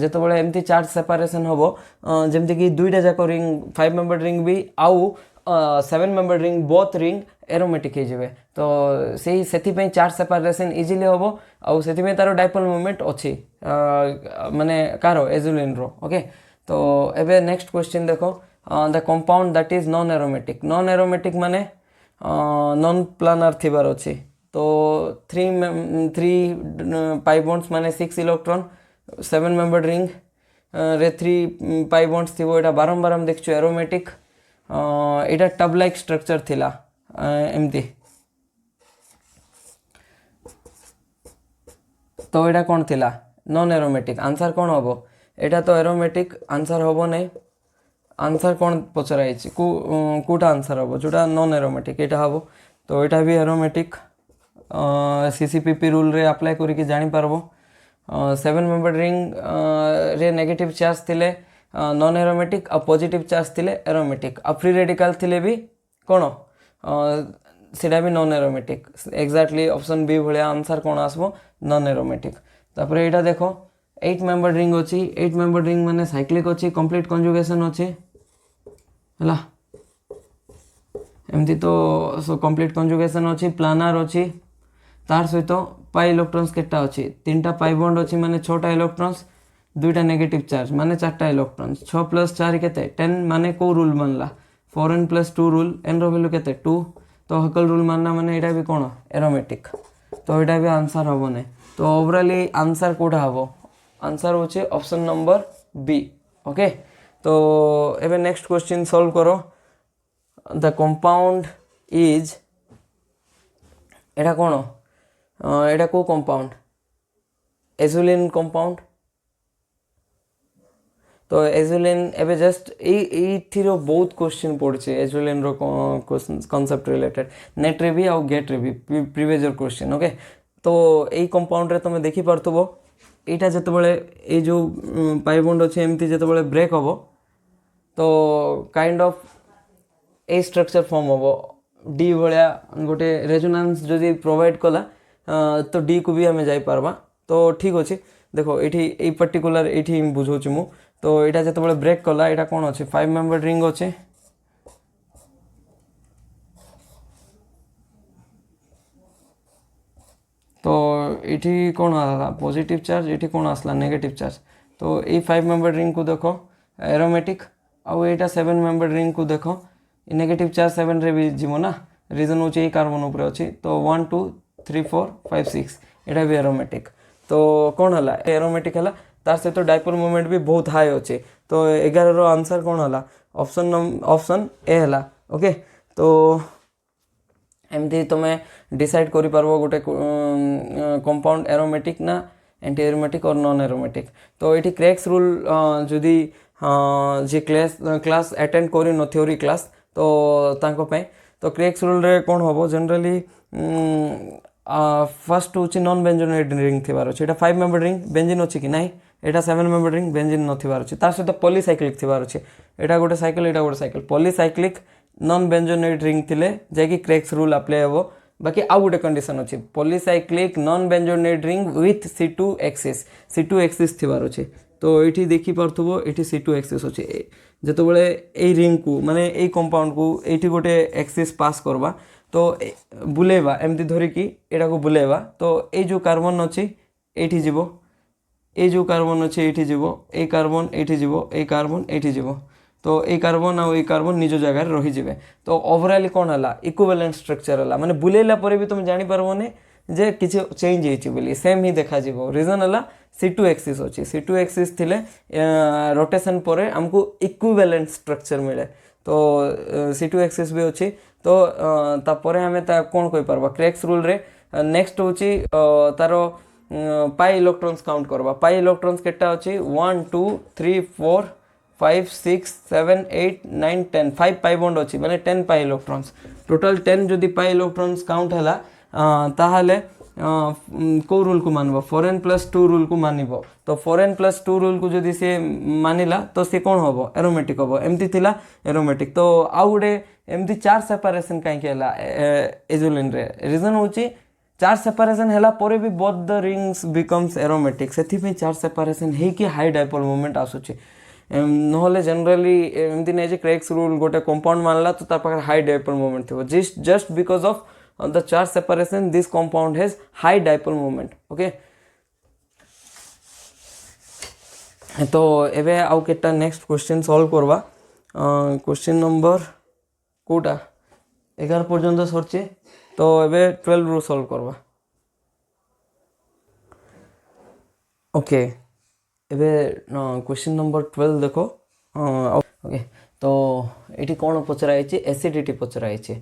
जेतो बळे एमती चार्ज सेपरेशन हबो जेमति कि दुईटा जाक रिंग 5 मेंबर रिंग भी आउ 7 member ring both ring aromatic हे जेबे तो सेही सेति पे चार्ज सेपरेशन इजीली हबो आउ सेति पे तारो डाइपोल मोमेंट अछि माने कारो एजुलिन रो ओके तो एबे नेक्स्ट क्वेश्चन देखो the compound that is non aromatic माने नॉन प्लानर थिबार अछि तो 3 पाई बॉन्ड्स माने 6 इलेक्ट्रॉन 7 मेंबर रिंग रे 3 पाई बॉन्ड्स थिबो एटा बारंबार हम देखछु एरोमेटिक एटा टब लाइक स्ट्रक्चर थिला एमती तो एटा कोन थिला नॉन एरोमेटिक आंसर कोन हबो एटा तो एरोमेटिक आंसर हबो नै आंसर कोन पचराई छि कोटा आंसर हबो जोटा नॉन एरोमेटिक एटा हबो तो एटा भी एरोमेटिक सीसीपीपी रूल रे अप्लाई करिके जानि पारबो 7 मेंबर रिंग रे नेगेटिव चार्ज थिले नॉन एरोमेटिक आ पॉजिटिव चार्ज थिले एरोमेटिक आ फ्री रेडिकल थिले भी कोन सेटा भी non aromatic exactly option B भलिया आंसर कोन आसबो नॉन एरोमेटिक तापर एटा देखो 8 मेंबर रिंग अछि 8 मेंबर रिंग माने साइक्लिक अछि कंप्लीट कंजुगेशन अछि हला एमती तो सो कंप्लीट कंजुगेशन अछि प्लानर अछि तार सहित पाई इलेक्ट्रॉन्स केटा अछि तीनटा पाई बॉन्ड अछि माने 6टा इलेक्ट्रॉन्स दुईटा नेगेटिव चार्ज माने 4टा इलेक्ट्रॉन्स 6 + 4 केते 10 माने को रूल बनला 4n + 2 रूल n रो वैल्यू केते 2 तो हकल रूल मानना माने एटा भी कोन एरोमेटिक तो एटा भी आंसर हबो नै तो ओवरऑली आंसर कोठा हबो आंसर होचे ऑप्शन नंबर बी ओके तो एबे नेक्स्ट क्वेश्चन सॉल्व करो द कंपाउंड इज एटा कोन एटा को कंपाउंड एजुलिन कंपाउंड तो एजुलिन एबे जस्ट एथिरो बहुत क्वेश्चन पड़ছে एजुलिन रो कांसेप्ट रिलेटेड नेट रे भी और गेट रे भी प्रीवियस ईयर क्वेश्चन ओके तो एई कंपाउंड रे तुम देखि परथबो एटा जते बेले ए जो पाई बॉन्ड अछि एमती जते बेले ब्रेक हबो तो kind of A structure form हबो डी भलिया गोटे रेजोनेंस जदी प्रोवाइड कला तो डी को भी हमें जाई पारबा तो ठीक अछि देखो एठी ए पर्टिकुलर एठी बुझोछि मु तो एटा जते बेले ब्रेक कला एटा कोन अछि 5 मेंबर रिंग अछि तो एठी कोन आला पॉजिटिव चार्ज एठी कोन आसला नेगेटिव चार्ज तो ए 5 मेंबर रिंग को देखो एरोमेटिक आ एटा 7 मेंबर रिंग को देखो नेगेटिव चार्ज 7 रे भी जीवो ना रीजन होचे ए कार्बन ऊपर अछि तो 1 2 3 4 5 6 एटा भी एरोमेटिक तो कोन हला एरोमेटिक हला तार से तो डाइपोल मोमेंट भी बहुत हाई अछि तो 11 रो आंसर कोन हला ऑप्शन ए हला ओके तो एमती तुमे डिसाइड करि पारबो गोटे कंपाउंड एरोमेटिक ना एंटी एरोमेटिक और नॉन एरोमेटिक तो एठी क्रेक्स रूल जदी जे क्लास अटेंड करि न थ्योरी क्लास तो तांको पे तो क्रेक्स रूल रे कोन होबो जनरली फर्स्ट होची नॉन बेंजोनेट रिंग थिबार अछि एटा 5 मेंबर रिंग बेंजीन अछि कि नाही एटा 7 मेंबर रिंग बेंजीन न थिबार अछि तार सहित पॉलीसाइक्लिक थिबार अछि एटा गोटे cycle polycyclic non benzenoid ring थिले जे कि क्रेक्स रूल अप्लाई हेबो बाकी आ गोटे कंडीशन अछि polycyclic non benzenoid ring with C2 axis थिबार अछि तो एठी देखि परथबो एठी C2 एक्सिस अछि जतो बेले ए रिंग को माने ए कंपाउंड को एठी गोटे एक्सिस पास करबा तो बुलेबा एमती धरि कि एटा को बुलेबा तो ए जो कार्बन अछि एठी जीवो ए जो कार्बन अछि एठी जीवो ए कार्बन एठी जीवो ए कार्बन एठी जीवो तो ए कार्बन आ ए कार्बन निज जगह रे रहि जिवे तो ओवरऑल कोन हला इक्विवेलेंट स्ट्रक्चर हला माने बुलेला परे भी तुम जानि परबो ने जे किछ चेंज हेछि बोली सेम ही देखा जीवो रीजन हला C2 एक्सिस अछि C2 एक्सिस थिले रोटेशन परे हमको इक्विवेलेंट स्ट्रक्चर मिले तो C2 एक्सिस भी अछि तो ता परे हमें ता कोन कोइ परबा क्रेक्स रूल रे नेक्स्ट होची तार पाई इलेक्ट्रॉन्स काउंट करवा पाई इलेक्ट्रॉन्स केटा अछि 1 2 3 4 5 6 7 8 9 10 5 पाई बॉन्ड अछि माने 10 पाई इलेक्ट्रॉन्स टोटल 10 जदि पाई इलेक्ट्रॉन्स काउंट हैला ताहाले को रूल को मानबो 4n+2 रूल को मानिबो तो 4n+2 रूल को जदि से मानिला तो से कोन होबो एरोमेटिक होबो एमती थिला एरोमेटिक तो आउ गुडे एमती चार सेपरेशन काई केला एजुलिन रे रीजन होची चार सेपरेशन हैला परे भी both the rings becomes aromatic सेथि पे चार सेपरेशन हे कि हाई डायपोल मोमेंट आसुची नहले जनरली एमती नै जे क्रेक्स रूल गोटे कंपाउंड मानला तो तार पाखर हाई डायपोल मोमेंट थिबो just because of the charge separation this compound has high dipole moment okay तो एबे आउ केटा नेक्स्ट क्वेश्चन सॉल्व करवा क्वेश्चन नंबर कोटा 11 पर्यंत सरचे तो एबे 12 रो सॉल्व करवा ओके एबे क्वेश्चन नंबर 12 देखो ओके तो एटी कोन पचराई छि एसिडिटी पचराई छि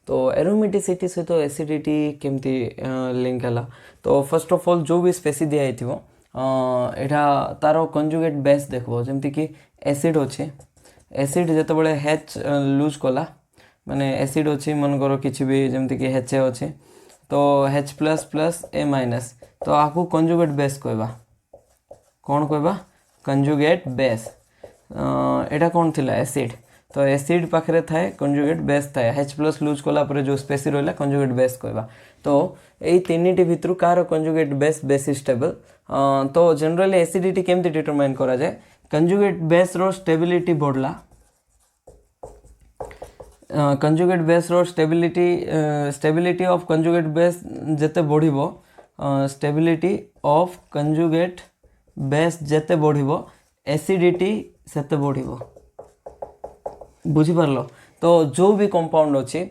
तो एरोमेटिसिटी सहित तो एसिडिटी केमती लिंक है तो फर्स्ट ऑफ ऑल जो भी स्पेसी दिया एटा तार कंजुगेट बेस देखो जमती कि एसिड अच्छे एसिड जिते बड़े हेच लूज कला माने एसिड अच्छी मनकर किसी भी जमती कि हेच अच्छे तो H++A- तो आपको कंजुगेट बेस कहवा कौन कहवा कंजुगेट बेस एटा कौन थिला एसिड तो एसिड पाखरे थाए कंजुगेट बेस थाए H+ लूज कला परे जो स्पेसी रहला कंजुगेट बेस कहवा तो एई तीनटी भितरु कार कंजुगेट बेस बेसिस स्टेबल तो जनरली एसिडिटी केमती डिटरमाइन करा जाए कंजुगेट बेस रो स्टेबिलिटी बढ़ला कंजुगेट बेस रो स्टेबिलिटी ऑफ कंजुगेट बेस जते बढ़िबो स्टेबिलिटी ऑफ कंजुगेट बेस जते बढ़िबो एसिडिटी सेते बढ़िबो बुझी पारलो तो जो भी कंपाउंड अच्छी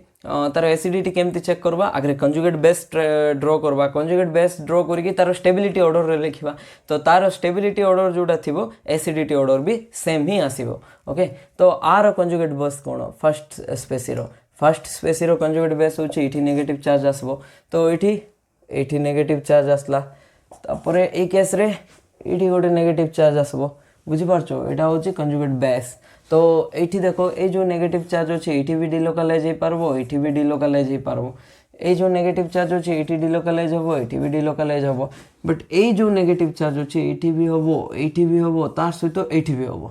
तार एसिडिटी केमती चेक करवा आगे कंजुगेट बेस ड्रॉ करवा कंजुगेट बेस ड्रॉ करके तार स्टेबिलिटी ऑर्डर रे लिखिबा तो तार स्टेबिलिटी ऑर्डर जोटा थिबो एसिडिटी ऑर्डर भी सेम ही आसीबो ओके तो आर कंजुगेट बेस कोन फर्स्ट स्पेसी रो कंजुगेट बेस होची इठी नेगेटिव चार्ज आसबो तो इठी नेगेटिव चार्ज आसला तापरे ए केस रे इठी गोटे नेगेटिव चार्ज आसबो बुझी पारछो एटा होची कंजुगेट बेस तो एठी देखो ए जो नेगेटिव चार्ज अच्छे एठी भी डिलोकलाइज हो पारबो एठी भी डिलोकलाइज हो पारबो ए जो नेगेटिव चार्ज अच्छे एठी डिलोकलाइज होबो एठी भी डिलोकलाइज होबो बट ए जो नेगेटिव चार्ज अच्छे एठी भी होबो तार सहित एठी भी होबो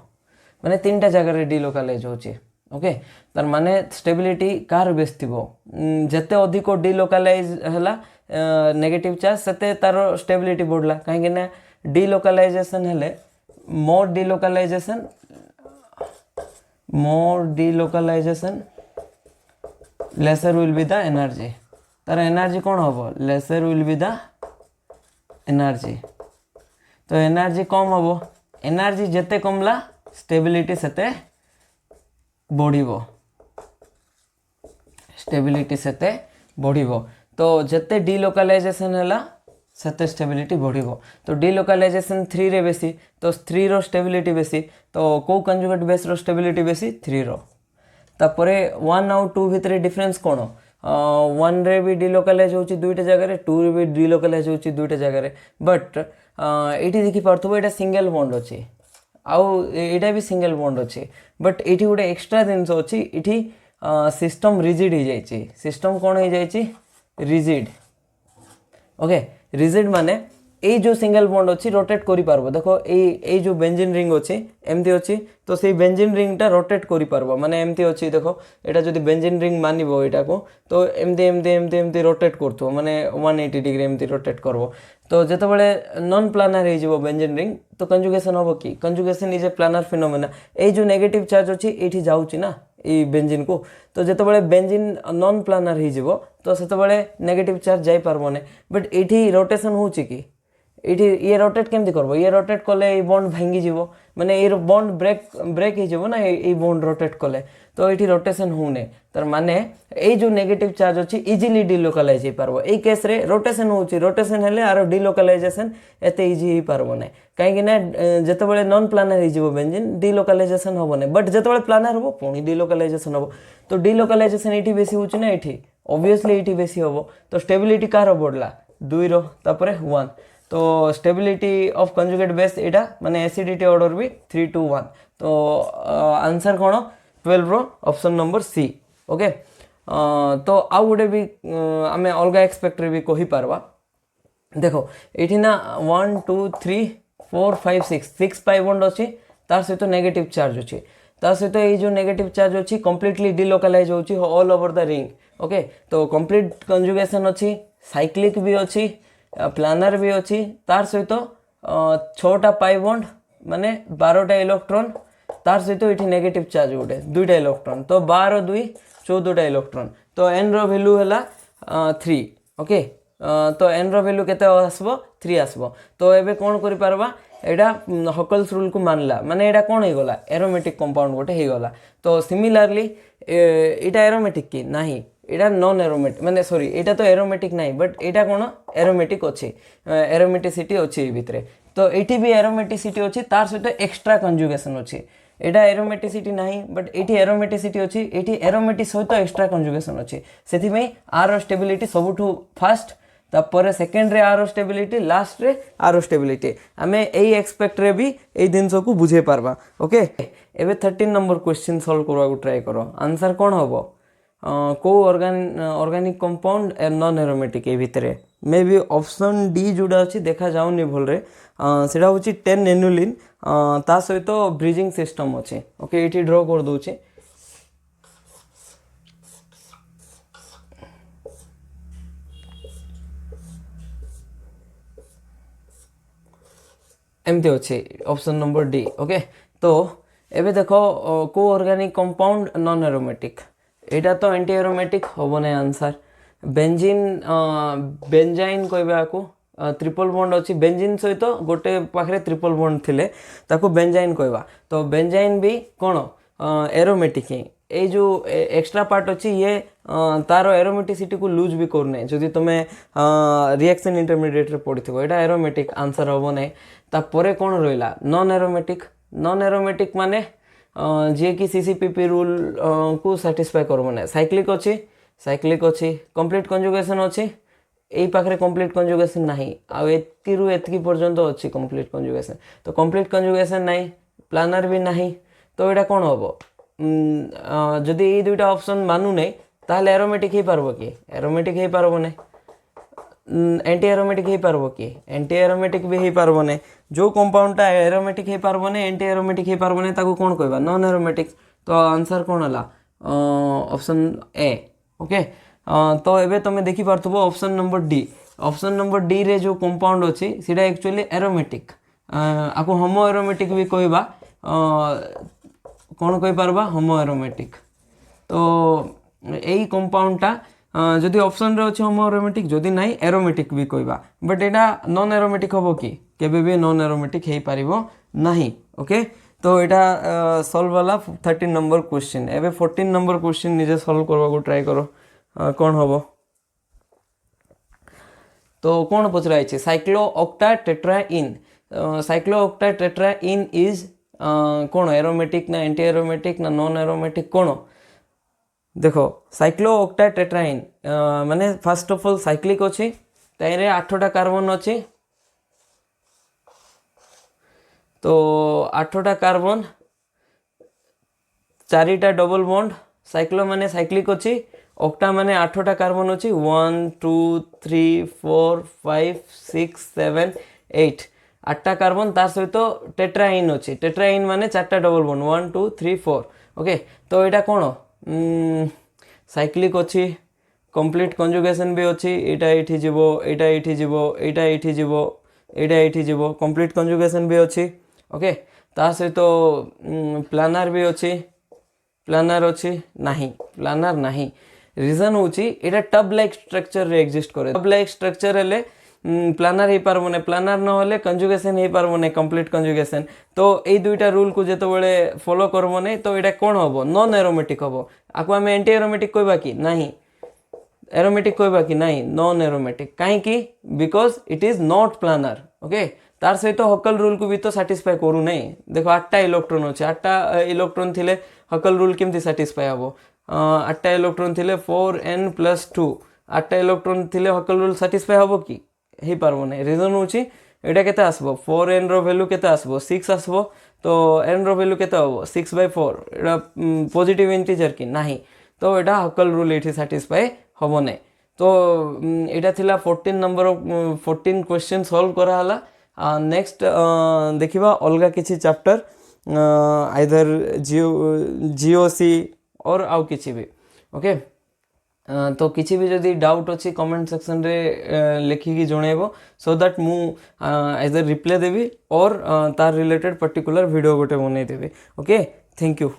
माने तीनटा जगह रे डिलोकलाइज होचे ओके तार माने स्टेबिलिटी कार बेस थिबो जते अधिक डिलोकलाइज हला नेगेटिव चार्ज सेते तार स्टेबिलिटी बढ़ला काहे ना डिलोकलाइजेशन हेले more delocalization lesser will be the energy तार एनर्जी कौन होबो lesser will be the energy तो एनर्जी कम होबो एनर्जी जते कमला स्टेबिलिटी सेते बढ़िबो तो जते डिलोकलाइजेशन हला सेते स्टेबिलिटी बढ़िबो तो डिलोकलाइजेशन 3 रे बेसी तो 3 रो स्टेबिलिटी बेसी तो को कंजुगेट बेस रो स्टेबिलिटी बेसी 3 रो तापरे 1 और 2 भितरे डिफरेंस कोन 1 रे भी डिलोकलाइज होची दुईटा जगह रे 2 रे भी डिलोकलाइज होची दुईटा जगह रे बट एठी देखि पारथबो एटा सिंगल बॉन्ड अछि आउ एटा भी सिंगल बॉन्ड अछि बट एठी गोटे एक्स्ट्रा जिंस अछि एठी सिस्टम रिजिड हो जाइछि सिस्टम कोन हो जाइछि रिजिड ओके रिजिड माने ए जो सिंगल बॉन्ड अच्छी रोटेट करि पारबो देखो ए जो बेंजीन रिंग अच्छी एमती अच्छी तो से बेंजीन रिंग टा रोटेट करि पारबो माने एमती अच्छी देखो एटा जदि बेंजीन रिंग मानिबो एटा को तो एमती रोटेट करथो माने 180 डिग्री एमती रोटेट करबो तो जते बेले नॉन प्लानर हे जिवो बेंजीन रिंग तो कंजुगेशन होबो की conjugation is a planar phenomena ए जो नेगेटिव चार्ज अच्छी एठी जाउची ना ए बेंजीन को तो जते बेले बेंजीन नॉन प्लानर हे जिवो तो सेते बेले नेगेटिव चार्ज जाई पारबो ने बट एठी रोटेशन होची की ये रोटेट केमती करबो ये रोटेट कले ए बॉन्ड भांगी जीवो माने ए बॉन्ड ब्रेक हे जीवो ना ए बॉन्ड रोटेट कले तो एठी रोटेशन होने तार माने ए जो नेगेटिव चार्ज अछि इजीली डिलोकलाइज हे पारबो ए केस रे रोटेशन होची रोटेशन हेले आरो डिलोकलाइजेशन एते इजी हे पारबो नै काहे कि ना जते बेले नॉन प्लानर हे जीवो बेंजीन डिलोकलाइजेशन होबो नै बट जते बेले प्लानर होबो पुनी डिलोकलाइजेशन होबो तो डिलोकलाइजेशन एठी बेसी होची ना एठी ऑब्वियसली ये बेसी हम तो स्टेबिलिटी कार बढ़ला 2 रो तापर 1 तो स्टेबिलिटी ऑफ कंजुगेट बेस एटा माने एसिडिटी ऑर्डर भी 3 to 1 तो आंसर कौन 12 रो ऑप्शन नंबर सी ओके तो आउ गोटे भी आम अलग एक्सपेक्ट भी कही पारबा देखो ये ना 1 2 3 4 5 6 पाई बॉन्ड अच्छी तार सहित नेगेटिव चार्ज अच्छी तार सहित ये जो नेगेटिव चार्ज अच्छी कंप्लीटली डिलोकालाइज होची all over the ring okay तो कंप्लीट कंजुगेशन अच्छी साइक्लिक भी अच्छी प्लानर भी अच्छी तार सहित 6टा पाई बॉन्ड माने 12टा इलेक्ट्रॉन तार सहित ये नेगेटिव चार्ज गोटे 2टा इलेक्ट्रॉन तो 12 2 14टा इलेक्ट्रॉन तो एन रो वैल्यू है 3 ओके तो एन रो वैल्यू केते आसबो 3 आसबो तो एबे कोन करि पारबा एडा हकल्स रूल को मानला माने एडा कोन हे गला एरोमेटिक कंपाउंड गोटे हे गला तो सिमिलरली एटा एरोमेटिक की नाही एटा नॉन एरोमेटिक माने सॉरी एटा तो एरोमेटिक नाही बट एटा कोन एरोमेटिक अछि एरोमेटिसिटी अछि भितरे तो एठी भी एरोमेटिसिटी अछि तार सहित एक्स्ट्रा कंजुगेशन अछि एटा एरोमेटिसिटी नाही बट एठी एरोमेटिसिटी अछि एठी एरोमेटिक सहित एक्स्ट्रा कंजुगेशन अछि सेथि में आर स्टेबिलिटी सबुठु फास्ट तापर सेकेंड रे आर स्टेबिलिटी लास्ट रे आर स्टेबिलिटी आमे एई एक्सपेक्ट रे भी एई जिंस को बुझे पारबा ओके एबे 13 नंबर क्वेश्चन सॉल्व करवा को ट्राई करो आंसर कोन हबो को ऑर्गेनिक कंपाउंड नॉन एरोमेटिक ए भितरे मे बी ऑप्शन डी जोड़ा अच्छी देखा जाऊनी भल रे सेटा होची 10 एनुलिन ता सहित ब्रिजिंग सिस्टम अच्छे ओके ये ड्र कर दूचे एमती अच्छे ऑप्शन नंबर डी ओके तो एबे देखो को ऑर्गेनिक कंपाउंड नॉन एरोमेटिक एटा तो एंटी एरोमेटिक हम ना आंसर बेंजीन बेंजाइन कहबा को ट्रिपल बॉन्ड अच्छी बेंजीन सहित गोटे पाखे ट्रिपल बॉन्ड थिले ताको बेंजाइन कहबा तो बेंजाइन भी कौन एरोमेटिक ही ये जो एक्स्ट्रा पार्ट अच्छी ये तार एरोमेटिसिटी को लूज भी करने जदि तुम्हें रिएक्शन इंटरमीडिएट रे पढ़िथिबो एटा एरोमेटिक आंसर हम ना तापर कौन रहा नॉन एरोमेटिक माने जे कि सीसीपीपी रूल को सैटिस्फाई करबो ना साइक्लिक अच्छी कंप्लीट कंजुगेशन अच्छी यही पाखे कंप्लीट कंजुगेशन नहीं आ एतकी रु एतकी पर्यंत अच्छी कंप्लीट कंजुगेशन तो कंप्लीट कंजुगेशन नहीं प्लानर भी नहीं तो यहाँ कौन हम जदि ये दुईटा ऑप्शन मानु नहीं ताहले एरोमेटिक ही पारबो कि एरोमेटिक ही पारबो नहीं एंटी एरोमेटिक ही पारबो कि एंटी एरोमेटिक भी ही पारबो नहीं जो कंपाउंडटा एरोमेटिक ही पारबो नहीं एंटी एरोमेटिक ही पारबो नहीं ताको कौन कहबा नॉन एरोमेटिक तो आंसर कौन हला ऑप्शन ए ओके तो एबे तुम देखि पारथबो ऑप्शन नंबर डी रे जो कंपाउंड अछि सीधा एक्चुअली एरोमेटिक आको होमो एरोमेटिक भी कहबा कौन कहि पारबा होमो एरोमेटिक तो यही कंपाउंडटा जदि ऑप्शन रे अछि होमो एरोमेटिक जदि नाही एरोमेटिक भी कहबा बट एटा नॉन एरोमेटिक हबो कि केबे भी नॉन एरोमेटिक हे पारिबो नाही ओके तो एटा सॉल्व वाला 13 नंबर क्वेश्चन एबे 14 नंबर क्वेश्चन निजे सॉल्व करबा को ट्राई करो कौन हम तो कौन पचरा साइक्लो ऑक्टा टेट्राइन इज कौन एरोमेटिक ना एंटी एरोमेटिक ना नॉन एरोमेटिक कौन देखो साइक्लो ऑक्टा टेट्राइन माने फर्स्ट ऑफ ऑल साइक्लिक अच्छी ताइरे 8टा कार्बन अच्छी तो 8टा कार्बन 4टा डबल बॉन्ड साइक्लो माने साइक्लिक अच्छी ऑक्टा माने 8टा कार्बन अच्छी 1 2 3 4 5 6 7 8 8टा कार्बन तार सहित टेट्राइन अच्छी टेट्राइन माने 4टा डबल बॉन्ड 1 2 3 4 ओके तो यहाँ कौन साइक्लिक अच्छी कंप्लीट कंजुगेशन भी अच्छी एटा एठी जीवो एटा एठी जीवो एटा एठी जीवो एटा एठी जीवो कंप्लीट कंजुगेशन भी अच्छी ओके तार सहित प्लानर भी अच्छी प्लानर अच्छी नहीं प्लानर नहीं रीजन होची एटा टब लाइक स्ट्रक्चर रे एग्जिस्ट करे टब लाइक स्ट्रक्चर हेले प्लानर हे पारबो ने प्लानर न होले कंजुगेशन हे पारबो ने कंप्लीट कंजुगेशन तो ए दुईटा रूल को जेतो बेले फॉलो करबो ने तो एटा कोन होबो नॉन एरोमेटिक होबो आको हम एंटी एरोमेटिक कहबा कि नहीं एरोमेटिक कहबा कि नहीं नॉन एरोमेटिक काहे कि because it is not planar okay तार सहित हकल रूल को भी तो सैटिस्फाई करू नहीं देखो 8टा इलेक्ट्रॉन अच्छे 8टा इलेक्ट्रॉन थिले हकल रूल केमती सैटिस्फाई हबो आठटा इलेक्ट्रॉन थिले 4n+2 8टा इलेक्ट्रॉन थिले हकल रूल साटिस्फाई हबो कि हे पारबो नै रीजन होची एटा केते आसबो 4n रो वैल्यू केते आसबो 6 आसबो तो n रो वैल्यू केते हबो 6/4 एटा पॉजिटिव इंटीजर कि नाही तो एटा हकल रूल एठी साटिस्फाई हबो नै तो एटा थिला 14 नंबर ऑफ 14 क्वेश्चन सॉल्व करा हला नेक्स्ट देखिबा अलगा किछि चैप्टर आइदर जीओसी और आउ किछि भी ओके तो किसी भी जदि डाउट अच्छी कमेंट सेक्शन रे लिखिकी जनइबो सो दैट मु आइदर रिप्लाई देवी और तार रिलेटेड पर्टिकुलर वीडियो गोटे बनै देबी ओके थैंक यू।